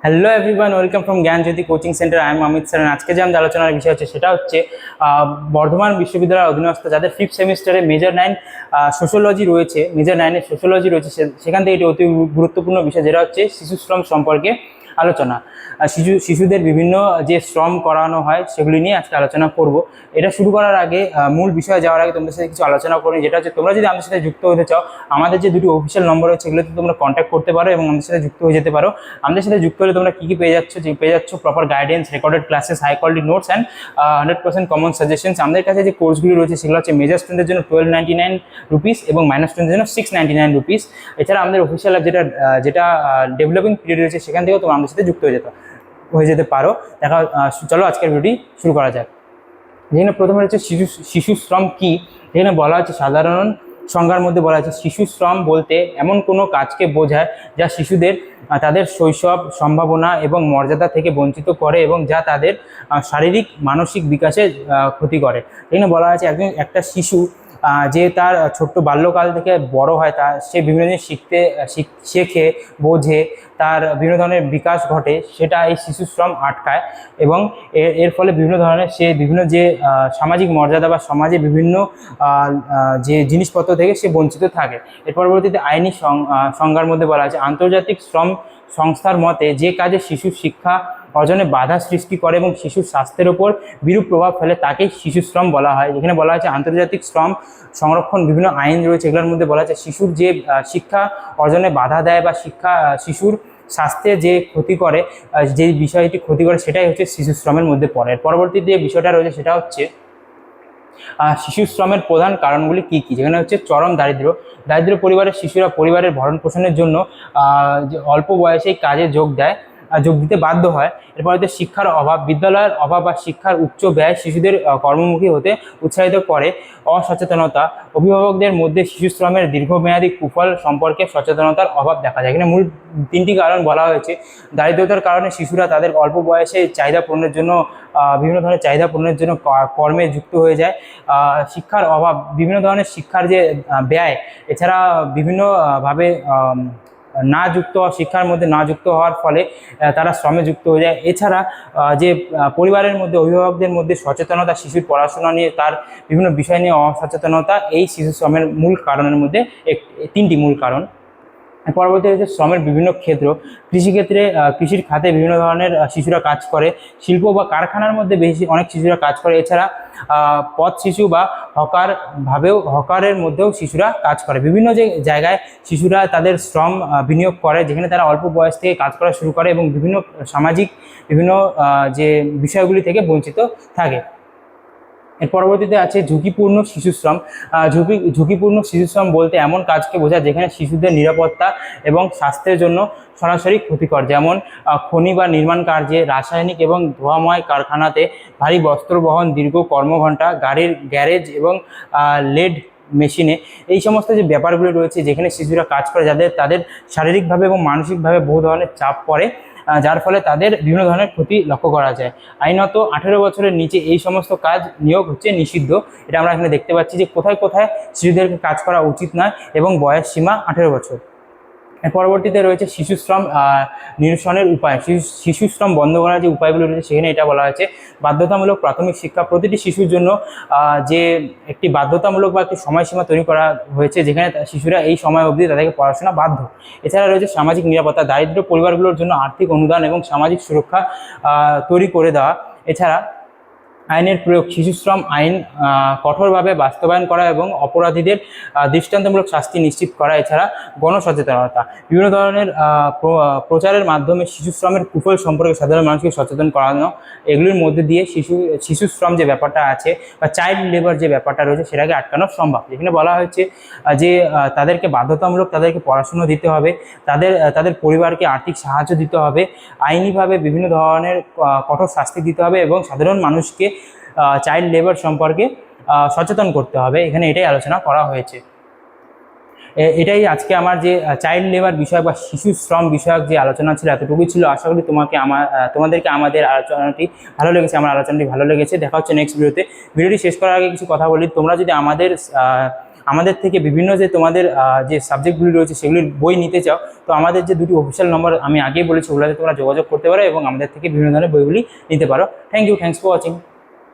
Hello everyone, welcome from Gyanjyoti coaching centre. I am Amit sir. আজকে যে আমাদের আলোচনার বিষয় হচ্ছে সেটা হচ্ছে বর্ধমান বিশ্ববিদ্যালয়ের অধীনস্থ যাদের ফিফথ সেমিস্টারে মেজর 9 সোশ্যোলজি রয়েছে, মেজর 9-এর সোশ্যোলজি রয়েছে, সেখান থেকে এটি অতি গুরুত্বপূর্ণ বিষয়, যেটা হচ্ছে শিশু শ্রম সম্পর্কে আলোচনা। শিশুদের বিভিন্ন যে শ্রম করানো হয় সেগুলি নিয়ে আজকে আলোচনা করব। এটা শুরু করার আগে মূল বিষয়ে যাওয়ার আগে তোমাদের সাথে কিছু আলোচনা করি, যেটা হচ্ছে তোমরা যদি আমাদের সাথে যুক্ত হতে চাও, আমাদের যে দুটি অফিসিয়াল নম্বর রয়েছে সেগুলোতে তোমরা কন্ট্যাক্ট করতে পারো এবং আমাদের সাথে যুক্ত হয়ে যেতে পারো। আমাদের সাথে যুক্ত হলে তোমরা কী কী পেয়ে যাচ্ছ proper guidance, recorded classes, high quality notes and 100% common suggestions. আমাদের কাছে যে কোর্সগুলি রয়েছে সেগুলো হচ্ছে মেজর স্টুডেন্টের জন্য 1299 রুপিস এবং মাইনর স্টুডেন্টের জন্য 699 রুপিস। এছাড়া আমাদের অফিসিয়াল অ্যাপ যেটা ডেভেলপিং পিরিয়ড রয়েছে সেখান থেকেও তোমরা আমাদের সাথে যুক্ত হয়ে যেতে পারো। চলো আজকের ভিডিওটি শুরু করা যাক। যেখানে প্রথমে হচ্ছে শিশু শ্রম কি, যেখানে বলা হচ্ছে সাধারণ সংজ্ঞার মধ্যে বলা হচ্ছে শিশু শ্রম বলতে এমন কোনো কাজকে বোঝায় যা শিশুদের তাদের শৈশব, সম্ভাবনা এবং মর্যাদা থেকে বঞ্চিত করে এবং যা তাদের শারীরিক মানসিক বিকাশে ক্ষতি করে। এখানে বলা হয়েছে একটা শিশু যে তার ছোট্ট বাল্যকাল থেকে বড় হয়, সে বিভিন্ন জিনিস শেখে, বোঝে, তার বিভিন্ন ধরনের বিকাশ ঘটে, সেটা এই শিশু শ্রম আটকায় এবং এর ফলে বিভিন্ন ধরনের সে বিভিন্ন যে সামাজিক মর্যাদা বা সমাজে বিভিন্ন যে জিনিসপত্র থেকে সে বঞ্চিত থাকে। এর পরবর্তীতে আইনি সংজ্ঞার মধ্যে বলা আছে আন্তর্জাতিক শ্রম সংস্থার মতে যে কাজে শিশুর শিক্ষা অর্জনে বাধা সৃষ্টি করে এবং শিশুর স্বাস্থ্যের ওপর বিরূপ প্রভাব ফেলে তাকেই শিশু শ্রম বলা হয়। যেখানে বলা হয়েছে আন্তর্জাতিক শ্রম সংরক্ষণ বিভিন্ন আইন রয়েছে, এগুলোর মধ্যে বলা আছে শিশুর যে শিক্ষা অর্জনে বাধা দেয় বা শিশুর স্বাস্থ্যে যে ক্ষতি করে, যে বিষয়টি ক্ষতি করে, সেটাই হচ্ছে শিশু শ্রমের মধ্যে পড়ে। পরবর্তীতে যে বিষয়টা রয়েছে সেটা হচ্ছে শিশু শ্রমের প্রধান কারণগুলি কি কি। যেখানে হচ্ছে চরম দারিদ্র পরিবারের শিশুরা পরিবারের ভরণ পোষণের জন্য অল্প বয়সেই কাজে যোগ দিতে বাধ্য হয়। এরপরে শিক্ষার অভাব, বিদ্যালয়ের অভাব বা শিক্ষার উচ্চ ব্যয় শিশুদের কর্মমুখী হতে উৎসাহিত করে। অসচেতনতা, অভিভাবকদের মধ্যে শিশু শ্রমের দীর্ঘমেয়াদী কুফল সম্পর্কে সচেতনতার অভাব দেখা যায়। এখানে মূল তিনটি কারণ বলা হয়েছে। দারিদ্রতার কারণে শিশুরা তাদের অল্প বয়সে চাহিদা পূরণের জন্য বিভিন্ন ধরনের চাহিদা পূরণের জন্য কর্মে যুক্ত হয়ে যায়। শিক্ষার অভাব, বিভিন্ন ধরনের শিক্ষার যে ব্যয়, এছাড়া বিভিন্নভাবে শিক্ষার মধ্যে না যুক্ত হওয়ার ফলে তারা শ্রমে যুক্ত হয়ে যায়। এছাড়া যে পরিবারের মধ্যে অভিভাবকদের মধ্যে সচেতনতা, শিশুর পড়াশোনা নিয়ে তার বিভিন্ন বিষয় নিয়ে অসচেতনতা এই শিশু শ্রমের মূল কারণের মধ্যে তিনটি মূল কারণ। পরবর্তী হচ্ছে শ্রমের বিভিন্ন ক্ষেত্র। কৃষিক্ষেত্রে কৃষির খাতে বিভিন্ন ধরনের শিশুরা কাজ করে। শিল্প বা কারখানার মধ্যে অনেক শিশুরা কাজ করে। এছাড়া পথ শিশু বা হকারের মধ্যেও শিশুরা কাজ করে। বিভিন্ন যে জায়গায় শিশুরা তাদের শ্রম বিনিয়োগ করে, যেখানে তারা অল্প বয়স থেকে কাজ করা শুরু করে এবং বিভিন্ন সামাজিক যে বিষয়গুলি থেকে বঞ্চিত থাকে। এর পরবর্তীতে আছে ঝুঁকিপূর্ণ শিশুশ্রম। ঝুঁকিপূর্ণ শিশুশ্রম বলতে এমন কাজকে বোঝায় যেখানে শিশুদের নিরাপত্তা এবং স্বাস্থ্যের জন্য সরাসরি ক্ষতিকর, যেমন খনি বা নির্মাণ কার্যে, রাসায়নিক এবং ধোঁয়াময় কারখানাতে, ভারী বস্ত্র বহন, দীর্ঘ কর্মঘণ্টা, গাড়ির গ্যারেজ এবং লেড মেশিনে, এই সমস্ত যে ব্যাপারগুলি রয়েছে যেখানে শিশুরা কাজ করে, তাদের শারীরিকভাবে এবং মানসিকভাবে বহু ধরনের চাপ পড়ে, যার ফলে তাদের বিভিন্ন ধরনের ক্ষতি লক্ষ্য করা যায়। আইনত 18 বছরের নিচে এই সমস্ত কাজ নিয়োগ হচ্ছে নিষিদ্ধ। এটা আমরা এখানে দেখতে পাচ্ছি যে কোথায় কোথায় শিশুদেরকে কাজ করা উচিত নয় এবং বয়স সীমা 18 বছর। পরবর্তীতে রয়েছে শিশু শ্রম নিরসনের উপায়। শিশু শ্রম বন্ধ করার যে উপায়গুলো রয়েছে সেখানে এটা বলা হয়েছে বাধ্যতামূলক প্রাথমিক শিক্ষা। প্রতিটি শিশুর জন্য যে একটি বাধ্যতামূলক বা একটি সময়সীমা তৈরি করা হয়েছে, যেখানে শিশুরা এই সময় অবধি তাদেরকে পড়াশোনা বাধ্য। এছাড়া রয়েছে সামাজিক নিরাপত্তা, দারিদ্র পরিবারগুলোর জন্য আর্থিক অনুদান এবং সামাজিক সুরক্ষা তৈরি করে দেওয়া। এছাড়া আইনের প্রয়োগ, শিশু শ্রম আইন কঠোরভাবে বাস্তবায়ন করা এবং অপরাধীদের দৃষ্টান্তমূলক শাস্তি নিশ্চিত করা। এছাড়া গণসচেতনতা, বিভিন্ন ধরনের প্রচারের মাধ্যমে শিশু শ্রমের কুফল সম্পর্কে সাধারণ মানুষকে সচেতন করানো। এগুলির মধ্যে দিয়ে শিশু শ্রম যে ব্যাপারটা আছে বা চাইল্ড লেবার যে ব্যাপারটা রয়েছে সেটাকে আটকানো সম্ভব। যেখানে বলা হয়েছে যে তাদেরকে বাধ্যতামূলক তাদেরকে পড়াশুনো দিতে হবে, তাদের পরিবারকে আর্থিক সাহায্য দিতে হবে, আইনিভাবে বিভিন্ন ধরনের কঠোর শাস্তি দিতে হবে এবং সাধারণ মানুষকে চাইল্ড লেবার সম্পর্কে সচেতন করতে হবে। এখানে এটাই আলোচনা করা হয়েছে। এটাই আজকে আমার যে চাইল্ড লেবার বিষয় বা শিশু শ্রম বিষয়ক যে আলোচনা ছিল এতটুকুই ছিল। আশা করি তোমাদেরকে আমাদের আলোচনাটি ভালো লেগেছে, আমার আলোচনাটি ভালো লেগেছে। দেখা হচ্ছে নেক্সট ভিডিওতে। ভিডিওটি শেষ করার আগে কিছু কথা বলি, তোমরা যদি আমাদের আমাদের থেকে বিভিন্ন যে তোমাদের যে সাবজেক্টগুলি রয়েছে সেগুলির বই নিতে চাও, তো আমাদের যে দুটি অফিসিয়াল নম্বর আমি আগেই বলেছি ওগুলোতে তোমরা যোগাযোগ করতে পারো এবং আমাদের থেকে বিভিন্ন ধরনের বইগুলি নিতে পারো। Thank you, thanks for watching.